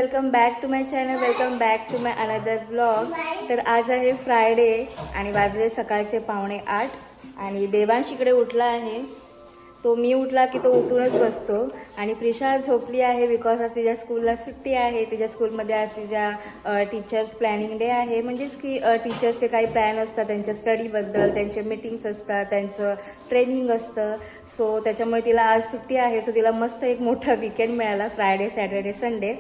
Welcome back to my channel, welcome back to my another vlog. तर आज आहे Friday आणि वाजले सकाळचे 7:45 आणि देवांश इकडे उठला आहे। तो मी उठला की तो उठूनच बसतो आणि प्रिशा झोपली आहे बिकॉज आज तिच्या स्कूलला सुट्टी आहे। तिच्या स्कूलमध्ये आज तिच्या टीचर्स प्लॅनिंग डे आहे, म्हणजेच की टीचर्सचे काही प्लॅन असतात त्यांच्या स्टडीबद्दल, त्यांचे मीटिंग्स असतात, त्यांचं ट्रेनिंग असतं। सो त्याच्यामुळे तिला आज सुट्टी आहे। सो तिला मस्त एक मोठा वीकेंड मिळाला, फ्रायडे सॅटर्डे संडे।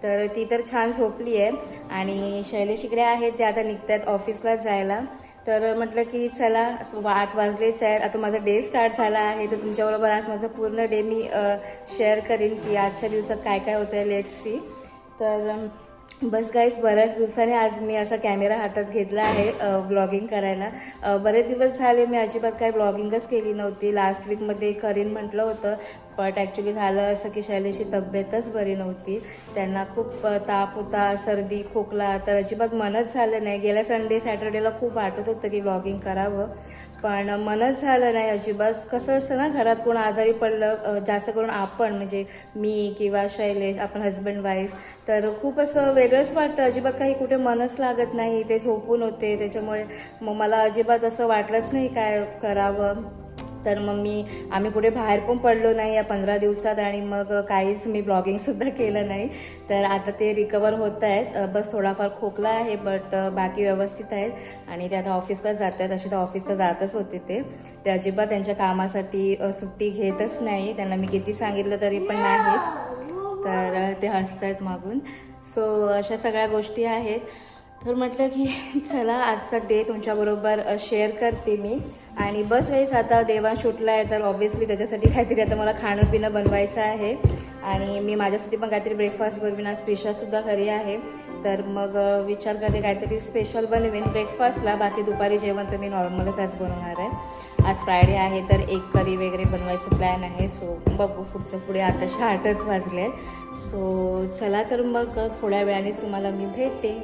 तर ती तर छान झोपली आहे आणि शैलेश इकडे आहे, ते आता निघतात ऑफिसला जायला। तर म्हटलं की चला 8 वाजलेच आहेत, आता माझा डे स्टार्ट झाला आहे। तर तुमच्याबरोबर आज माझा पूर्ण डे मी शेअर करीन की आजच्या दिवसात काय काय होतं आहे, लेट्स सी। तर बस गाईज, बऱ्याच दिवसाने आज मी असा कॅमेरा हातात घेतला आहे ब्लॉगिंग करायला। बरेच दिवस झाले मी अजिबात काही ब्लॉगिंगच केली नव्हती। लास्ट वीकमध्ये करीन म्हटलं होतं, बट ॲक्च्युली झालं असं की शैलेशची तब्येतच बरी नव्हती। त्यांना खूप ताप होता, सर्दी, खोकला, तर अजिबात मनच झालं नाही। गेल्या संडे सॅटर्डेला खूप वाटत होतं की ब्लॉगिंग करावं, पण मनच झालं नाही अजिबात। कसं असतं ना, घरात कोण आजारी पडलं, जास्त करून आपण म्हणजे मी किंवा शैलेश, आपण हजबंड वाईफ, तर खूप असं वेगळंच वाटतं, अजिबात काही कुठे मनच लागत नाही। ते झोपून होते, त्याच्यामुळे मग मला अजिबात असं वाटलंच नाही काय करावं। तर मग आम्ही कुठे बाहेर पण पडलो नाही या 15 दिवसात आणि मग काहीच मी ब्लॉगिंगसुद्धा केलं नाही। तर आता ते रिकवर होत आहेत, बस थोडाफार खोकला आहे, बट बाकी व्यवस्थित आहेत आणि ते आता ऑफिसला जात आहेत। असे तर ऑफिसला जातच होते ते अजिबात त्यांच्या कामासाठी सुट्टी घेतच नाही। त्यांना मी किती सांगितलं तरी पण नाहीच, तर ते हसतायत मागून। सो अशा सगळ्या गोष्टी आहेत। तर म्हटलं की चला आजचा डे तुमच्याबरोबर शेअर करते मी। आणि बस हेच, आता देवांश उठला आहे तर ऑब्व्हियसली त्याच्यासाठी काहीतरी आता मला खाणं पिणं बनवायचं आहे आणि मी माझ्यासाठी पण काहीतरी ब्रेकफास्ट बनवीन। आज स्पेशलसुद्धा घरी आहे, तर मग विचार करते काहीतरी स्पेशल बनवेन ब्रेकफास्टला। बाकी दुपारी जेवण तर मी नॉर्मलच आज बनवणार आहे। आज फ्रायडे आहे तर एक करी वगैरे बनवायचं प्लॅन आहे। सो बघू पुढचं पुढे, आताशा 8च वाजले। सो चला तर मग थोड्या वेळाने तुम्हाला मी भेटते।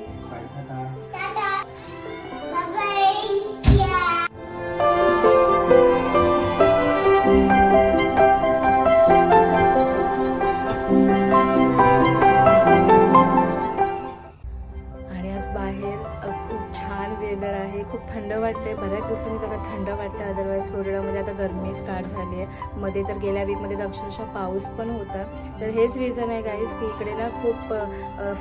खूप थंड वाटते, बऱ्याच दिवसांनी जरा थंड वाटतं। अदरवाईज फ्लोरिडामध्ये आता गरमी स्टार्ट झाली आहे। मध्ये तर गेल्या वीकमध्ये तर अक्षरशः पाऊस पण होता। तर हेच रिझन आहे गाईज की इकडे ना खूप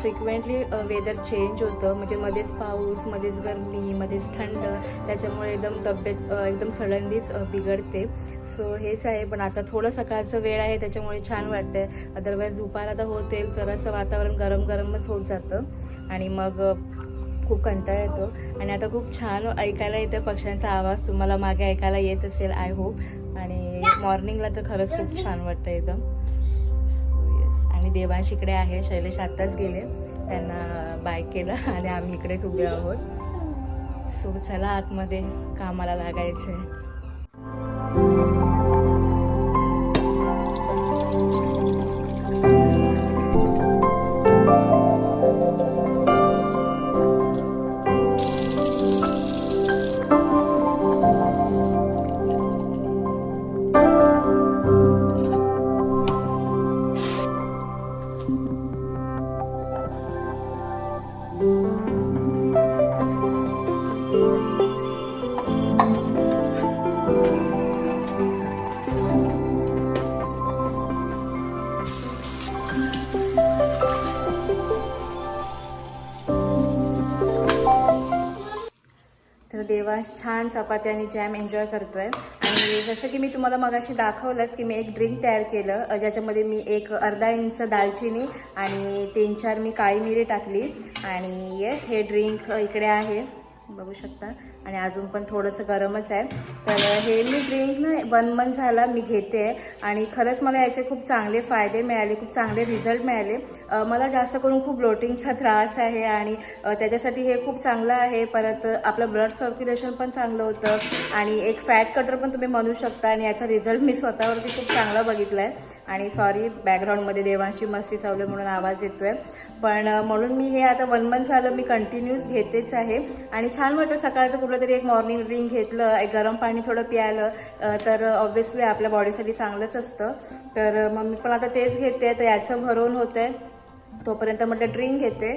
फ्रिक्वेंटली वेदर चेंज होतं, म्हणजे मध्येच पाऊस, मध्येच गरमी, मध्येच थंड, त्याच्यामुळे एकदम तब्येत एकदम सडनलीच बिघडते। सो हेच आहे, पण आता थोडं सकाळचं वेळ आहे त्याच्यामुळे छान वाटतंय। अदरवाईज दुपार आता होते जरासं वातावरण गरम गरमच होत जातं आणि मग खूप कंटाळा येतो। आणि आता खूप छान ऐकायला येतं पक्ष्यांचा आवाज, तुम्हाला मागे ऐकायला येत असेल आय होप। आणि मॉर्निंगला तर खरंच खूप छान वाटतं एकदम। येस, आणि देवांश इकडे आहे, शैलेश आत्ताच गेले, त्यांना बाय केलं आणि आम्ही इकडेच उभे आहोत। सो चला आतमध्ये कामाला लागायचं आहे। तर देवांश छान चपाती आणि जॅम एन्जॉय करतोय। आणि जसं की मी तुम्हाला मगाशी दाखवलंच की मी एक ड्रिंक तयार केलं, ज्याच्यामध्ये मी एक अर्धा इंच दालचिनी आणि 3-4 मी काळी मिरी टाकली। आणि येस, हे ड्रिंक इकडे आहे, बघू शकता, आणि अजून पण थोडंसं गरमच आहे। तर हे मी ड्रिंक ना 1 मंथ झाला मी घेते आणि खरंच मला याचे खूप चांगले फायदे मिळाले, खूप चांगले रिझल्ट मिळाले। मला जास्त करून खूप ब्लोटिंगचा त्रास आहे आणि त्याच्यासाठी हे खूप चांगलं आहे। परत आपलं ब्लड सर्क्युलेशन पण चांगलं होतं आणि एक फॅट कटर पण तुम्ही म्हणू शकता। आणि याचा रिझल्ट मी स्वतःवरती खूप चांगला बघितला आहे। आणि सॉरी, बॅकग्राऊंडमध्ये देवांशी मस्ती चालू म्हणून आवाज येतोय, पण म्हणून मी हे आता 1 मंथ झालं मी कंटिन्यूस घेतेच आहे। आणि छान वाटतं सकाळचं कुठलं तरी एक मॉर्निंग ड्रिंक घेतलं, एक गरम पाणी थोडं प्यायलं तर ऑब्व्हियसली आपल्या बॉडीसाठी चांगलंच असतं। तर मग मी पण आता तेच घेते, तर याचं भरून होतंय तोपर्यंत म्हटलं ड्रिंक घेते.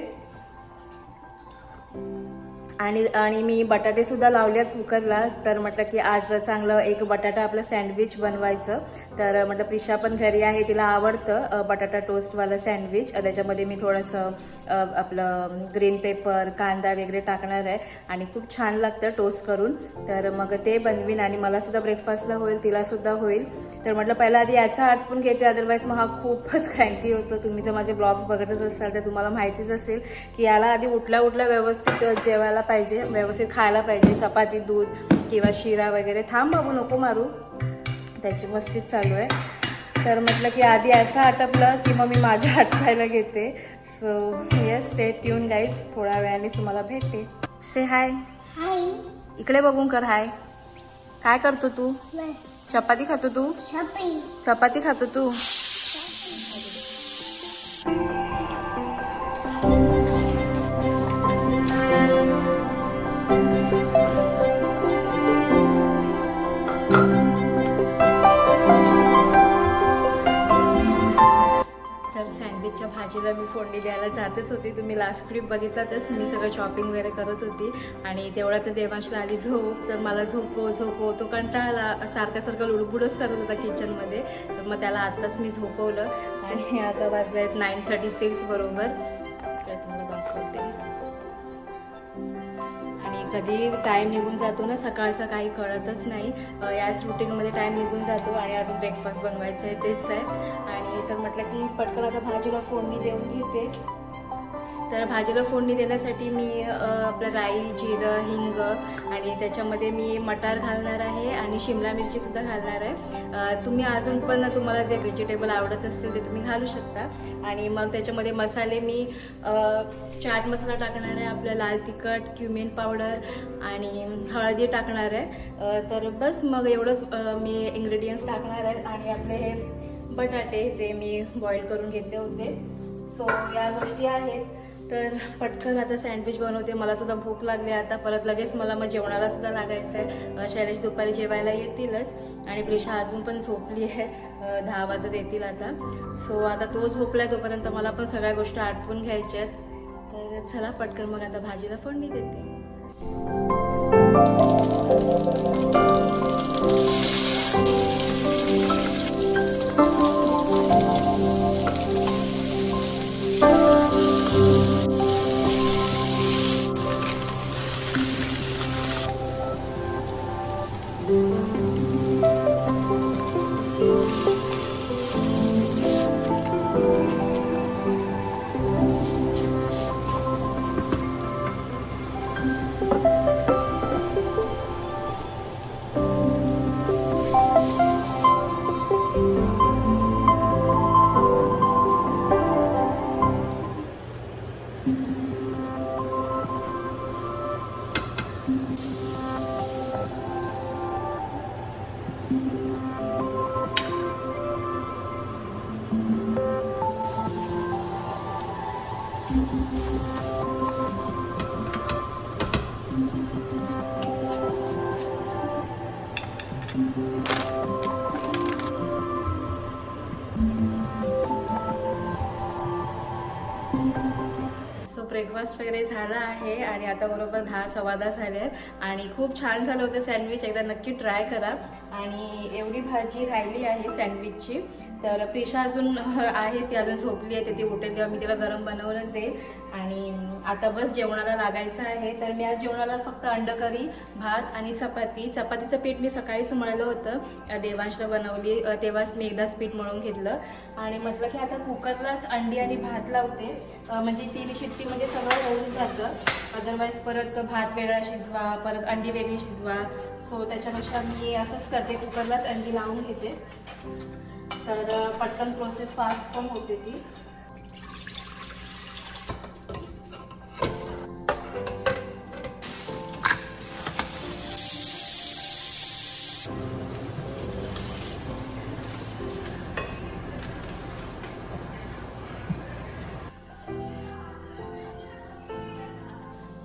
आणि मी बटाटे सुद्धा लावले आहेत कुकरला. तर म्हटलं की आज चांगलं एक बटाटा आपलं सँडविच बनवायचं. तर म्हटलं प्रिशा पण घरी आहे, तिला आवडतं बटाटा टोस्टवालं सँडविच. त्याच्यामध्ये मी थोडंसं आपलं ग्रीन पेपर, कांदा वगैरे टाकणार आहे आणि खूप छान लागतं टोस्ट करून. तर मग ते बनवीन आणि मला सुद्धा ब्रेकफास्टला होईल, तिला सुद्धा होईल. तर म्हटलं पहिला आधी याचा आटपून घेते, अदरवाईज मग हा खूपच क्रँकी होतो. तुम्ही जर माझे ब्लॉग्स बघतच असाल तर तुम्हाला माहितीच असेल की याला आधी उठल्या उठल्या व्यवस्थित जेवायला पाहिजे, व्यवस्थित खायला पाहिजे. चपाती, दूध किंवा शिरा वगैरे. थांब बाबू, नको मारू, त्याची मस्तीच चालू आहे. तर म्हटलं की आधी याचं आटपलं की मग मी माझं आटपायला घेते. So yes, stay tune guys, थोड्या वेळाने तुम्हाला भेटते. से हाय. हाय. इकडे बघून कर हाय. काय करतो तू? चपाती खातो तू? चपाती खातो तू? तर सँडविचच्या भाजीला मी फोडणी द्यायला जातच होती. तुम्ही लास्ट क्लिप बघितलातच, मी सगळं शॉपिंग वगैरे करत होती आणि तेवढ्यातच देवांशला आली झोप. तर मला झोपव तो कंटाळला, सारखं लुडबुडच करत होता किचनमध्ये. तर मग त्याला आत्ताच मी झोपवलं आणि आता वाजले आहेत 9:36 बरोबर. इकडे तुम्हाला दाखवते. आणि कधी टाईम निघून जातो ना सकाळचा, काही कळतच नाही. याच रुटीनमध्ये टाईम निघून जातो आणि अजून ब्रेकफास्ट बनवायचं आहे, तेच आहे. आणि तर म्हटलं की पटकन आता भाजीला फोडणी देऊन घेते. तर भाजीला फोडणी देण्यासाठी मी आपलं राई, जिरं, हिंग आणि त्याच्यामध्ये मी मटार घालणार आहे आणि शिमला मिरची सुद्धा घालणार आहे. तुम्ही अजून पण तुम्हाला जे व्हेजिटेबल आवडत असतील ते तुम्ही घालू शकता. आणि मग त्याच्यामध्ये मसाले मी चाट मसाला टाकणार आहे, आपलं लाल तिखट, क्युमिन पावडर आणि हळदी टाकणार आहे. तर बस मग एवढंच मी इंग्रेडियंट्स टाकणार आहे. आणि आपले हे बटाटे जे मी बॉईल करून घेतले होते. सो या गोष्टी आहेत. तर पटकन आता सँडविच बनवते. मला सुद्धा भूक लागली आता. परत लगेच मला मग जेवणाला सुद्धा लागायचं आहे. शैलेश दुपारी जेवायला येतीलच आणि प्रिशा अजून पण झोपली आहे. 10 वाजत येतील आता. सो आता तो झोपलाय, तोपर्यंत मला पण सगळ्या गोष्टी आटपून घ्यायच्या आहेत. तर चला पटकन मग आता भाजीला फोडणी देते. सो ब्रेकफास्ट वगैरे झाला आहे आणि आता बरोबर 10-10:15 झाले आहेत आणि खूप छान झालं होतं सँडविच. एकदा नक्की ट्राय करा. आणि एवढी भाजी राहिली आहे सँडविचची. तर प्रिशा अजून आहे, ती अजून झोपली आहे. ती उठेल तेव्हा मी तिला गरम बनवूनच देईल. आणि आता बस जेवणाला लागायचं आहे. तर मी आज जेवणाला फक्त अंडकरी, भात आणि चपाती. चपातीचं पीठ मी सकाळीच मळलं होतं, देवांशला बनवली तेव्हाच मी एकदाच पीठ मळून घेतलं. आणि म्हटलं की आता कुकरलाच अंडी आणि भात लावते, म्हणजे 3 शिट्टीमध्ये सगळं होऊन जातं. अदरवाईज परत भात वेगळा शिजवा, परत अंडी वेगळी शिजवा. सो त्याच्यापेक्षा मी असंच करते, कुकरलाच अंडी लावून घेते. तर पटकन प्रोसेस फास्ट पण होते ती.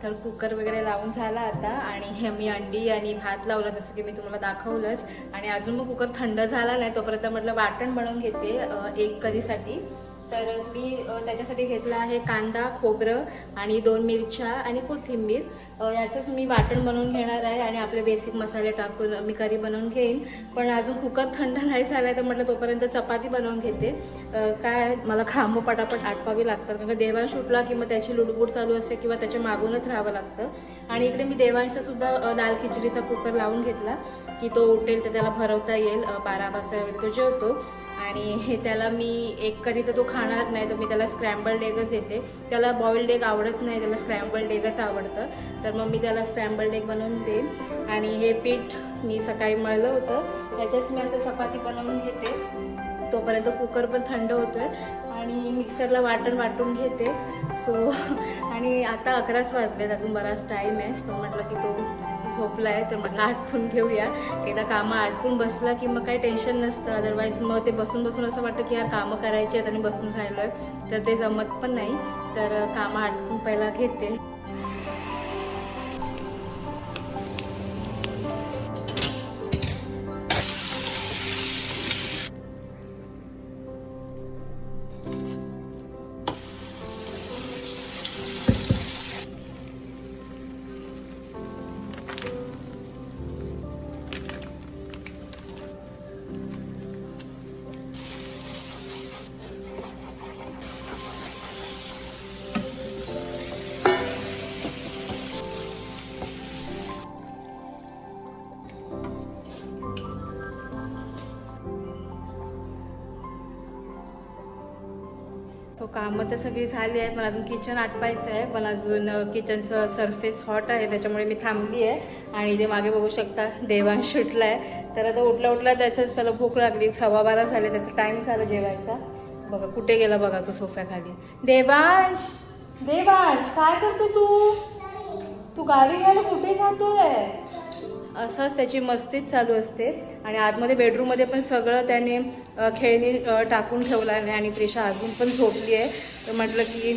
तर कुकर वगैरे लावून झाला आता आणि हे मी अंडी आणि भात लावलं जसं की मी तुम्हाला दाखवलंच. आणि अजून मग कुकर थंड झाला नाही तोपर्यंत म्हटलं वाटण बनवून घेते एक कढीसाठी. तर मी त्याच्यासाठी घेतला आहे कांदा, खोबरं आणि 2 मिरच्या आणि कोथिंबीर. याचंच मी वाटण बनवून घेणार आहे आणि आपले बेसिक मसाले टाकून मी करी बनवून घेईन. पण अजून कुकर थंड नाही झाला तर म्हटलं तोपर्यंत चपाती बनवून घेते. काय मला कामं पटापट आटपावी लागतात, कारण देवांश उठला की मग त्याची लुडबुड चालू असते किंवा त्याच्या मागूनच राहावं लागतं. आणि इकडे मी देवांशचा सुद्धा दाल खिचडीचा कुकर लावून घेतला की तो उठेल तर त्याला भरवता येईल. 12 वाजता वगैरे तो जेवतो. आणि हे त्याला मी एक कधी तर तो खाणार नाही, तर मी त्याला स्क्रॅम्बल्ड एगच देते. त्याला बॉइल्ड एग आवडत नाही, त्याला स्क्रॅम्बल्ड एगच आवडतं. तर मग मी त्याला स्क्रॅम्बल्ड एग बनवून देईन. आणि हे पीठ मी सकाळी मळलं होतं, त्याच्याच मी आता चपाती बनवून घेते. तोपर्यंत कुकर पण थंड होतोय आणि मिक्सरला वाटण वाटून घेते. सो आणि आता 11च वाजलेत, अजून बराच टाईम आहे. पण म्हटलं की तो झोपलाय तर म्हटलं आटपून घेऊया. एकदा कामं आटपून बसला की मग काही टेन्शन नसतं. अदरवाईज मग ते बसून बसून असं वाटतं की यार कामं करायची आहेत आणि बसून राहिलोय, तर ते जमत पण नाही. तर कामं आटपून पहिला घेते. तो कामं तर सगळी झाली आहेत, मला अजून किचन आटपायचं आहे. पण अजून किचनचं सरफेस हॉट आहे, त्याच्यामुळे मी थांबली आहे. आणि ते मागे बघू शकता देवांश उठला आहे. तर आता उठला त्याचं चला भूक लागली, 12:15 झाले, त्याचा टाईम झाला जेवायचा. बघा कुठे गेला बघा तो सोफ्याखाली. देवांश, देवांश काय करतो तू गाडी घ्यायला कुठे जातोय? असंच त्याची मस्तीच चालू असते. आणि आतमध्ये बेडरूममध्ये पण सगळं त्याने खेळणी टाकून ठेवला आहे. आणि प्रिशा अजून पण झोपली आहे. तर म्हटलं की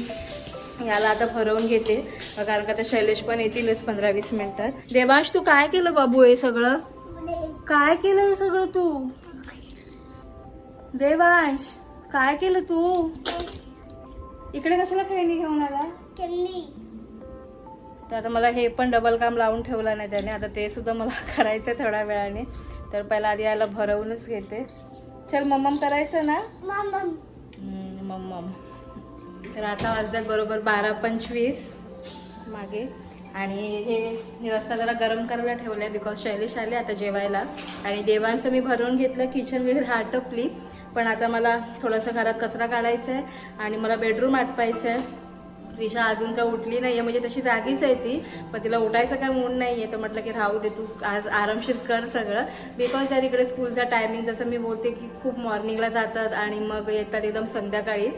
याला आता भरवून घेते, कारण का आता शैलेश पण येतीलच 15-20 मिनिटात. देवांश तू काय केलं बाबू? हे सगळं काय केलं? हे सगळं तू देवांश काय केलं तू? इकडे कशाला खेळणी घेऊन आला? तर आता मला हे पण डबल काम लावून ठेवलं नाही त्याने, आता ते सुद्धा मला करायचं आहे थोड्या वेळाने. तर पहिला आधी याला भरवूनच घेते. चल मम्मम करायचं ना? मम्मम. तर आता वाजतात बरोबर 12:25 मागे. आणि हे रस्ता जरा गरम करायला ठेवला आहे बिकॉज शैलेश आले आता जेवायला. आणि देवांचं मी भरवून घेतलं, किचन वगैरे आटपली. पण आता मला थोडंसं घरात कचरा काढायचा आहे आणि मला बेडरूम आटपायचं आहे. रिशा अजून काय उठली नाही आहे, म्हणजे तशी जागीच आहे ती, पण तिला उठायचं काय मूड नाही आहे. तर म्हटलं की राहू दे, तू आज आरामशीर कर सगळं. बिकॉज त्या इकडे स्कूलचा टायमिंग जसं मी बोलते की खूप मॉर्निंगला जातात आणि मग येतात एकदम संध्याकाळी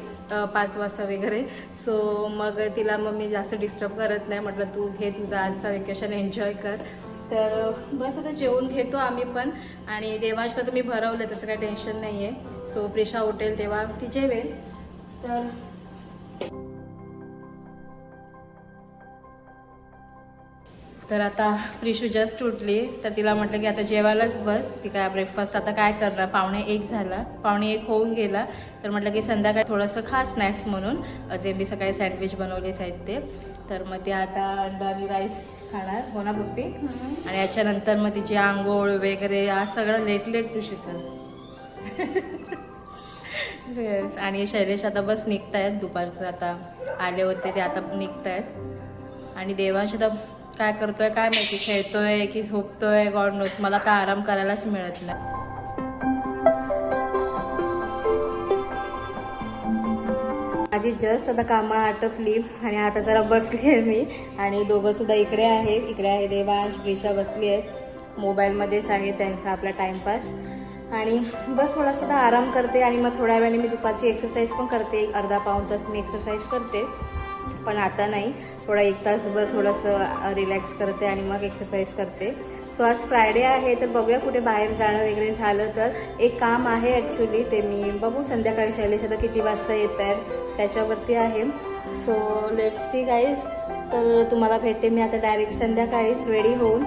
5 वाजता वगैरे. सो मग तिला मग मी जास्त डिस्टर्ब करत नाही. म्हटलं तू घे तुझा आजचा वेकेशन एन्जॉय कर. तर बस आता जेवून घेतो आम्ही पण. आणि देवांशला तर मी भरवलं, तसं काही टेन्शन नाही आहे. सो प्रिशा उठेल तेव्हा ती जेवेल. तर आता प्रिशू जस्ट उठली, तर तिला म्हटलं की आता जेवायलाच बस. ती काय ब्रेकफास्ट आता काय करणार, 12:45 झाला, 12:45 होऊन गेला. तर म्हटलं की संध्याकाळी थोडंसं खा स्नॅक्स म्हणून, जे मी सकाळी सँडविच बनवलेच आहेत ते. तर मग ते आता अंडा आणि राईस खाणार, हो ना पप्पी? आणि याच्यानंतर मग तिची आंघोळ वगैरे आज सगळं लेट प्रिशूचं. येस. आणि शैलेश आता बस निघतायत, दुपारचं आता आले होते ते आता निघतायत. आणि देवांश आता काय करतोय काय माहिती, खेळतोय की झोपतोय, गॉड नोस. मला तर आराम करायलाच मिळत नाही. माझी जस्ट आता कामं आटपली आणि आता जरा बसली आहे मी. आणि दोघं सुद्धा इकडे आहेत. इकडे आहे देवांश, प्रिशा बसली आहेत, मोबाईलमध्येच आहे त्यांचा आपला टाइमपास. आणि बस थोडासा आराम करते. आणि मग थोड्या वेळाने मी दुपारची एक्सरसाइज पण करते, 1/2-पाऊण तास मी एक्सरसाइज करते. पण आता नाही, थोडा 1 तासभर थोडंसं रिलॅक्स करते आणि मग एक्सरसाइज करते. सो आज फ्रायडे आहे, तर बघूया कुठे बाहेर जाणं वगैरे झालं तर. एक काम आहे ॲक्च्युली, ते मी बघू संध्याकाळी शैलेश आता किती वाजता येत आहेत त्याच्यावरती आहे. So let's see guys. तर तुम्हाला भेटते मी आता डायरेक्ट संध्याकाळीच रेडी होऊन.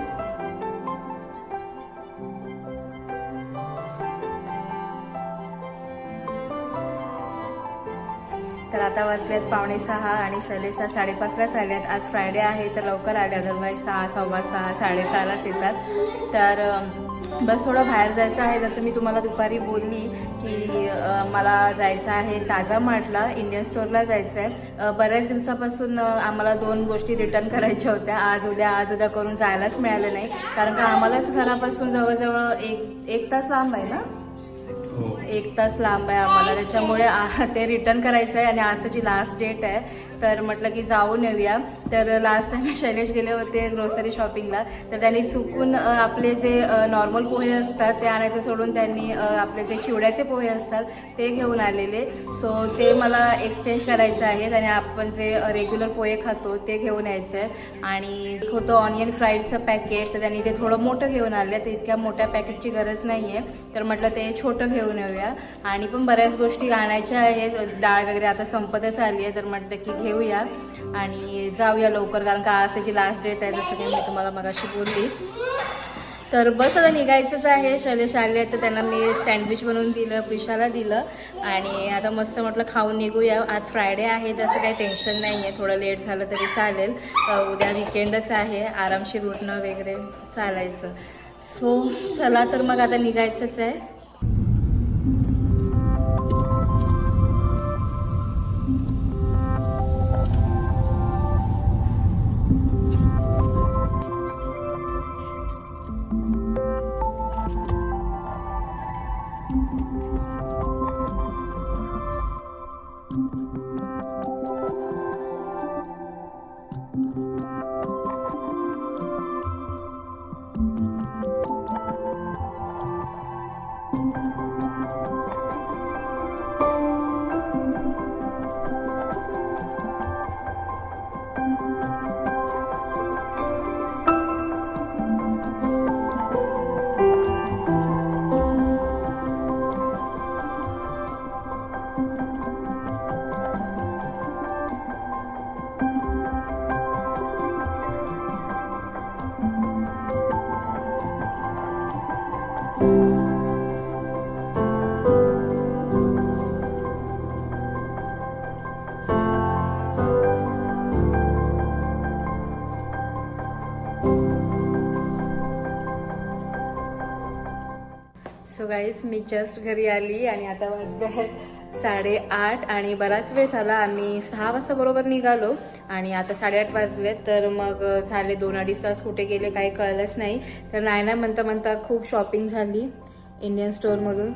आता वाजल्यात 5:45 आणि शैलेशा 5:30लाच आल्यात. आज फ्रायडे आहे तर लवकर आले, अदरवाईज 6, 6:15, 6:30लाच येतात. तर बस थोडं बाहेर जायचं आहे. जसं मी तुम्हाला दुपारी बोलली की मला जायचं आहे ताजा मार्टला, इंडियन स्टोअरला जायचं आहे. बऱ्याच दिवसापासून आम्हाला 2 गोष्टी रिटर्न करायच्या होत्या. आज उद्या करून जायलाच मिळालं नाही, कारण का आम्हालाच घरापासून जवळजवळ एक तास लांब आहे ना, 1 तास लांब आहे आम्हाला. त्याच्यामुळे ते रिटर्न करायचं आहे आणि आज त्याची लास्ट डेट आहे. तर म्हटलं की जाऊन येऊया. तर लास्ट टाइम शैलेश गेले होते ग्रोसरी शॉपिंगला, तर त्यांनी चुकून आपले जे नॉर्मल पोहे असतात ते आणायचं सोडून त्यांनी आपले जे चिवड्याचे पोहे असतात ते घेऊन आलेले. सो ते मला एक्सचेंज करायचं आहे आणि आपण जे रेग्युलर पोहे खातो ते घेऊन यायचं आहे. आणि होतं ऑनियन फ्राईडचं पॅकेट, तर त्यांनी ते थोडं मोठं घेऊन आलं. तर इतक्या मोठ्या पॅकेटची गरज नाही आहे, तर म्हटलं ते छोटं घेऊन येऊया. आणि पण बऱ्याच गोष्टी आणायच्या आहेत, डाळ वगैरे आता संपतच आली आहे, तर म्हटलं की घेऊया आणि जाऊया लवकर, कारण का आज त्याची लास्ट डेट आहे, जसं की मी तुम्हाला मगाशी बोललीच. तर बस आता निघायचंच आहे. शैलेश आले तर त्यांना मी सँडविच बनवून दिलं, प्रिशाला दिलं आणि आता मस्त म्हटलं खाऊन निघूया. आज फ्रायडे आहे तर असं काही टेन्शन नाही आहे, थोडं लेट झालं तरी चालेल. उद्या विकेंडच आहे, आरामशीर उठणं वगैरे चालायचं. सो चला तर मग आता निघायचंच आहे. सो गाईज मी जस्ट घरी आली आणि आता वाजले आहेत 8:30 आणि बराच वेळ झाला. आम्ही 6 वाजता बरोबर निघालो आणि आता 8:30 वाजले. तर मग झाले 2-2.5 तास कुठे गेले काही कळलंच नाही. तर नाही म्हणता खूप शॉपिंग झाली इंडियन स्टोअरमधून.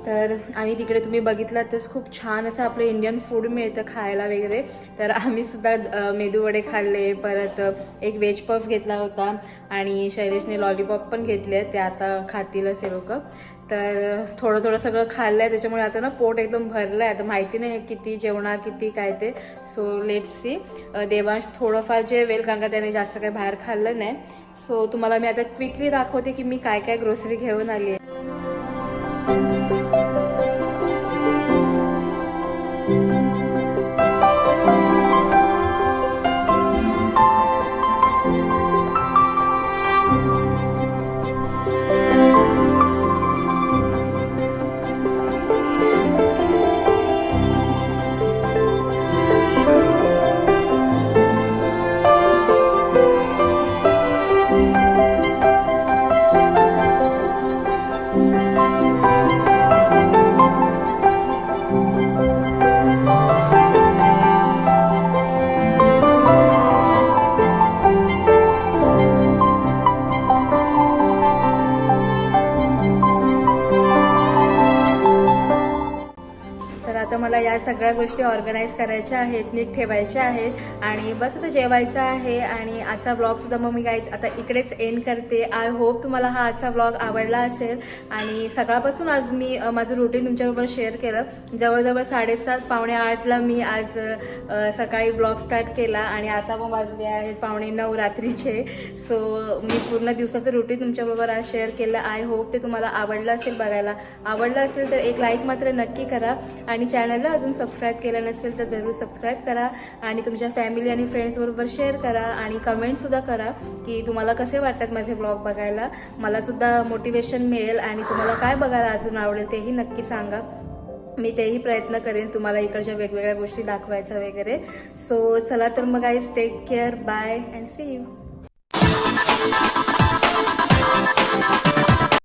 तर आणि तिकडे तुम्ही बघितलात तर खूप छान असं आपलं इंडियन फूड मिळतं खायला वगैरे. तर आम्ही सुद्धा मेदू वडे खाल्ले, परत एक व्हेज पफ घेतला होता आणि शैलेशने लॉलीपॉप पण घेतले, ते आता खातीलच हे लोक. तर थोडं सगळं खाल्लंय, त्याच्यामुळे आता ना पोट एकदम भरलंय. आता माहिती नाही किती जेवणार किती काय ते. So let's see. देवांश थोडंफार जेवेल, कारण का त्याने जास्त काही बाहेर खाल्लं नाही. सो तुम्हाला मी आता क्विकली दाखवते की मी काय काय ग्रोसरी घेऊन आली आहे. मला या सगळ्या गोष्टी ऑर्गनाइज करायच्या आहेत, नीट ठेवायच्या आहेत आणि बस आता जेवायचं आहे. आणि आजचा ब्लॉग सुद्धा मग मी गाईज आता इकडेच एंड करते. आय होप तुम्हाला हा आजचा ब्लॉग आवडला असेल. आणि सकाळपासून आज मी माझं रुटीन तुमच्याबरोबर शेअर केलं. जवळजवळ 7:30 पावणे 8ला मी आज सकाळी ब्लॉग स्टार्ट केला आणि आता मग वाजले आहेत 8:45 रात्रीचे. सो मी पूर्ण दिवसाचं रुटीन तुमच्याबरोबर आज शेअर केलं. आय होप ते तुम्हाला आवडलं असेल. बघायला आवडलं असेल तर एक लाईक मात्र नक्की करा आणि चॅनलला अजून सबस्क्राईब केलं नसेल तर जरूर सबस्क्राईब करा आणि तुमच्या फॅमिली आणि फ्रेंड्स बरोबर शेअर करा आणि कमेंट सुद्धा करा की तुम्हाला कसे वाटतात माझे ब्लॉग बघायला. मला सुद्धा मोटिवेशन मिळेल आणि तुम्हाला काय बघायला अजून आवडेल तेही नक्की सांगा. मी तेही प्रयत्न करेन तुम्हाला इकडच्या वेगवेगळ्या गोष्टी दाखवायच्या वगैरे. सो चला तर मग guys, take care, bye and see you.